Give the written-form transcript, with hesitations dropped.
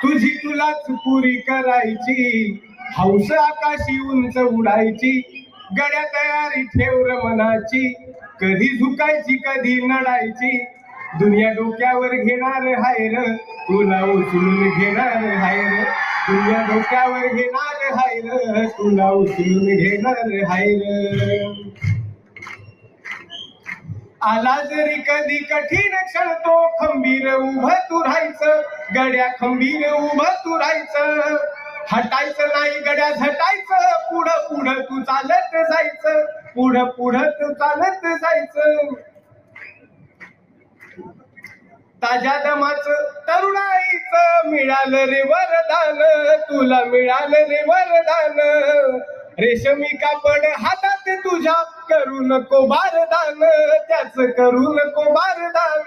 तुझी तुलाच पुरी करायची, हौस आकाशी उंच उडायची, गड्या तयारी ठेव र मनाची, कधी झुकायची कधी नडायची, दुनिया डोक्यावर घेणार हाय र, तुला उचलून घेणार हाय र, दुनिया डोक्यावर घेणार हाय र, तुला उचलून घेणार हाय र. आला जरी कधी कठीण क्षण तो खंबीर उभं तू राहायचं, गड्या खंबीर उभं तू राहायचं, हटायचं नाही गड्या झटायचं, पुढं पुढं तू चालत जायचं, पुढं पुढं तू चालत जायचं. ताज्या दमाचं तरुणाईचं मिळालं रे वरदान, तुला मिळालं रे वरदान, रेशमी कापड हातात तुझ्या करू नको बारदान, त्याच करू नको बारदान.